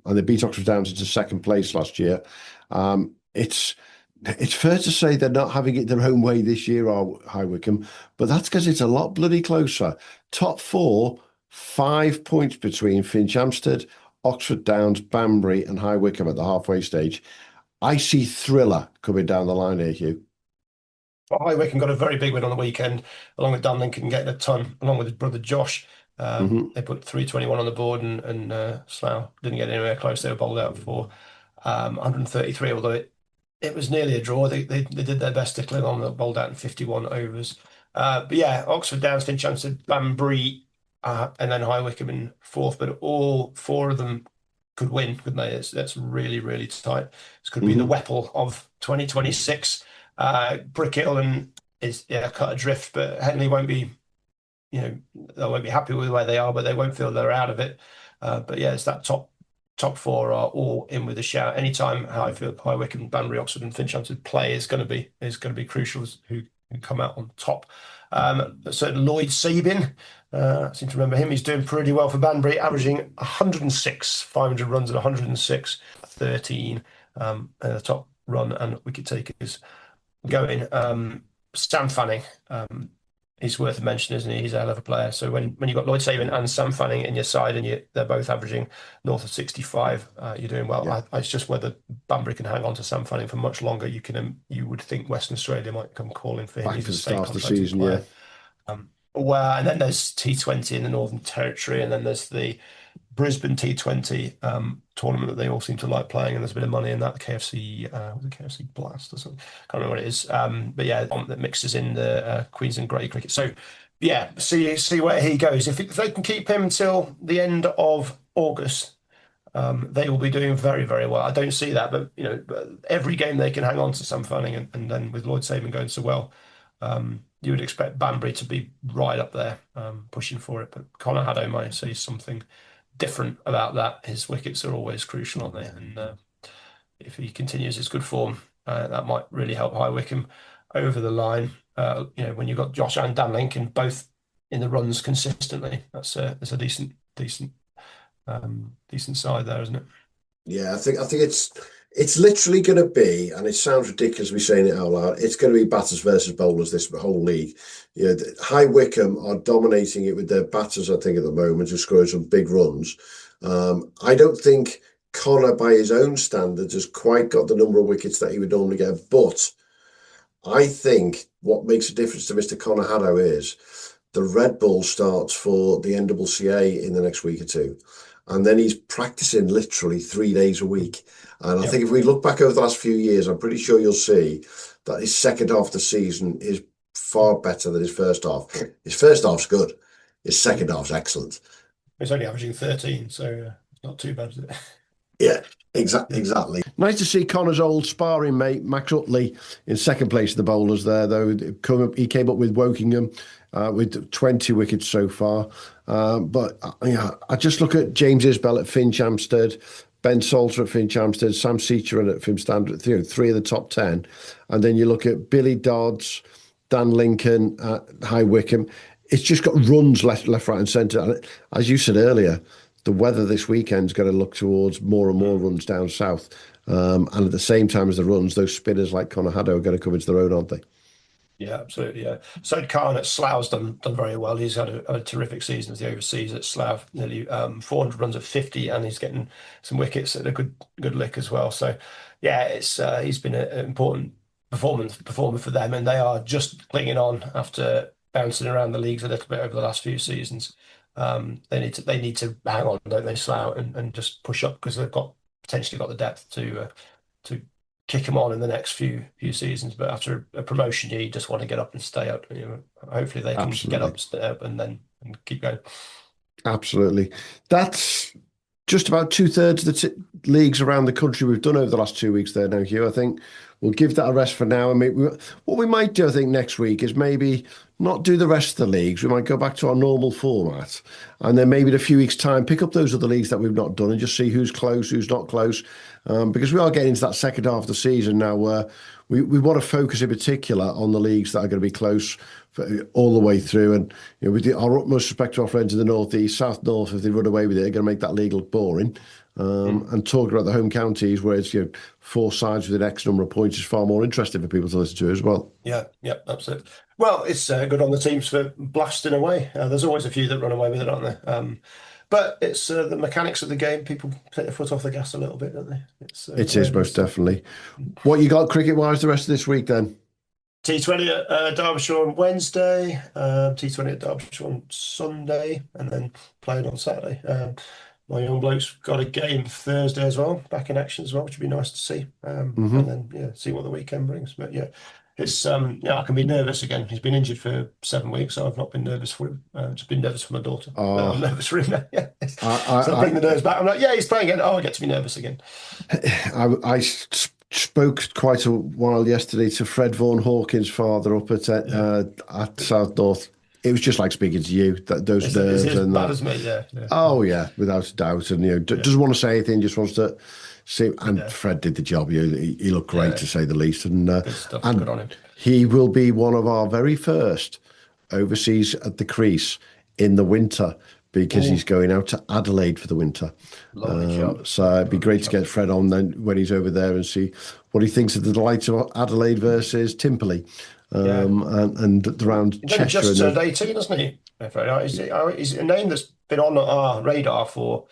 they beat Oxford Downs into 2nd place last year. It's fair to say they're not having it their own way this year, High Wycombe, but that's because it's a lot bloody closer. Top 4. 5 points between Finchampstead, Oxford Downs, Banbury and High Wycombe at the halfway stage. I see thriller coming down the line here, Hugh. Well, High Wycombe got a very big win on the weekend, along with Dan Lincoln getting a ton, along with his brother Josh. They put 321 on the board, and Slough didn't get anywhere close. They were bowled out for. 133, although it was nearly a draw. They did their best to cling on, the bowled out in 51 overs. But yeah, Oxford, Downs, Finchampstead, Banbury, and then High Wycombe in fourth. But all four of them could win, couldn't they? That's really, really tight. This could be the Whipple of 2026. Brickhill is cut adrift, but Henley won't be, they won't be happy with where they are, but they won't feel they're out of it. But yeah, it's that top four are all in with a shout. Anytime High Wycombe, Banbury, Oxford, and Finchampstead play is going to be crucial as who come out on top. So Lloyd Sabin, I seem to remember him. He's doing pretty well for Banbury, averaging 106, 500 runs at 106, 13. The top run and wicket takers going. Sam Fanning, he's worth a mention, isn't he? He's a hell of a player. So when you've got Lloyd Sabin and Sam Fanning in your side and they're both averaging north of 65, you're doing well. Yeah. It's just whether Banbury can hang on to Sam Fanning for much longer. You would think Western Australia might come calling for him. Back for the start of the season, player. Well, and then there's T20 in the Northern Territory, and then there's the Brisbane T20 tournament that they all seem to like playing, and there's a bit of money in that. The KFC Blast or something. Can't remember what it is. But yeah, that mixes in the Queensland Grey cricket. So yeah, see where he goes. If they can keep him until the end of August, they will be doing very, very well. I don't see that, but every game they can hang on to Sam Fanning, and then with Lloyd Sabin going so well, you would expect Banbury to be right up there, pushing for it. But Connor Haddo might say something different about that. His wickets are always crucial, aren't they? And if he continues his good form, that might really help High Wycombe over the line. When you've got Josh and Dan Lincoln both in the runs consistently, that's a decent side there, isn't it? Yeah, I think it's literally going to be, and it sounds ridiculous me saying it out loud, it's going to be batters versus bowlers this whole league. High Wycombe are dominating it with their batters, I think, at the moment, just scoring some big runs. I don't think Connor, by his own standards, has quite got the number of wickets that he would normally get, but I think what makes a difference to Mr. Connor Haddo is the Red Bull starts for the NCCA in the next week or two. And then he's practicing literally 3 days a week. And I think if we look back over the last few years, I'm pretty sure you'll see that his second half of the season is far better than his first half. His first half's good. His second half's excellent. He's only averaging 13, so it's not too bad, is it? Yeah, exactly. Nice to see Connor's old sparring mate, Max Utley, in second place of the bowlers there, though. He came up with Wokingham with 20 wickets so far. But I just look at James Isbell at Finchampstead, Ben Salter at Finchampstead, Sam Seacher at Finchampstead, three of the top 10. And then you look at Billy Dodds, Dan Lincoln at High Wycombe. It's just got runs left, right and centre. And as you said earlier, the weather this weekend's going to look towards more and more runs down south. And at the same time as the runs, those spinners like Connor Haddo are going to come into their own, aren't they? Yeah, absolutely. Yeah. Said Khan at Slough's done very well. He's had a terrific season as the overseas at Slough, nearly 400 runs at 50, and he's getting some wickets at a good lick as well. So, yeah, he's been an important performer for them, and they are just clinging on after bouncing around the leagues a little bit over the last few seasons. They need to hang on, don't they, Slough, and just push up because they've potentially got the depth to kick them on in the next few seasons. But after a promotion, you just want to get up and stay up. Hopefully they can get up, stay up, and keep going. Absolutely. That's just about 2/3 of the leagues around the country we've done over the last 2 weeks there now, Hugh. I think we'll give that a rest for now. I mean, what we might do, I think, next week is maybe not do the rest of the leagues. We might go back to our normal format, and then maybe in a few weeks' time, pick up those other leagues that we've not done and just see who's close, who's not close. Because we are getting into that second half of the season now where we want to focus in particular on the leagues that are going to be close all the way through. And with our utmost respect to our friends in the North East, South North, if they run away with it, they're going to make that league look boring. And talking about the home counties where it's 4 sides with an X number of points is far more interesting for people to listen to as well. Yeah, absolutely. Well, it's good on the teams for blasting away. There's always a few that run away with it, aren't there? But it's the mechanics of the game. People take their foot off the gas a little bit, don't they? It is most definitely. What you got cricket-wise the rest of this week then? T20 at Derbyshire on Wednesday, T20 at Derbyshire on Sunday, and then playing on Saturday. my young bloke's got a game Thursday as well, back in action as well, which would be nice to see. And then see what the weekend brings. But yeah, it's I can be nervous again. He's been injured for 7 weeks, so I've not been nervous for him. Just been nervous for my daughter. I'm nervous for him now. Yeah. So I bring the nerves back. I'm like, yeah, he's playing again. Oh, I get to be nervous again. I spoke quite a while yesterday to Fred Vaughan Hawkins' father up at South North. It was just like speaking to you. Those nerves and bad as me, yeah. Oh yeah, without a doubt. And doesn't want to say anything, just wants to see. And Fred did the job. He looked great to say the least. And good stuff. Good on him. He will be one of our very first overseas at the crease in the winter, because he's going out to Adelaide for the winter. So it'd be great to get Fred on then when he's over there and see what he thinks of the likes of Adelaide versus Timperley. And around Cheshire. He just turned 18, hasn't he? He's a name that's been on our radar for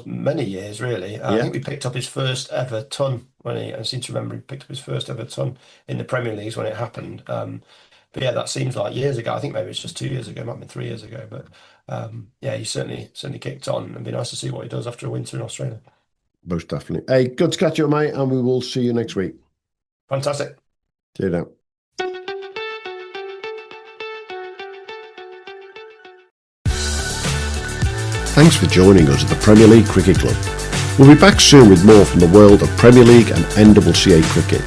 many years, really. I think we picked up his first ever ton I seem to remember he picked up his first ever ton in the Premier Leagues when it happened. But yeah, that seems like years ago. I think maybe it's just 2 years ago, it might have been 3 years ago. But he certainly kicked on, and it'd be nice to see what he does after a winter in Australia. Most definitely. Hey, good to catch up, mate, and we will see you next week. Fantastic. See you now. Thanks for joining us at the Premier League Cricket Club. We'll be back soon with more from the world of Premier League and NCCA cricket.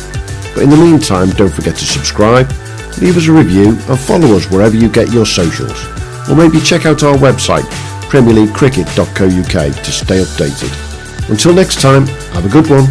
But in the meantime, don't forget to subscribe, leave us a review and follow us wherever you get your socials. Or maybe check out our website, premierleaguecricket.co.uk, to stay updated. Until next time, have a good one.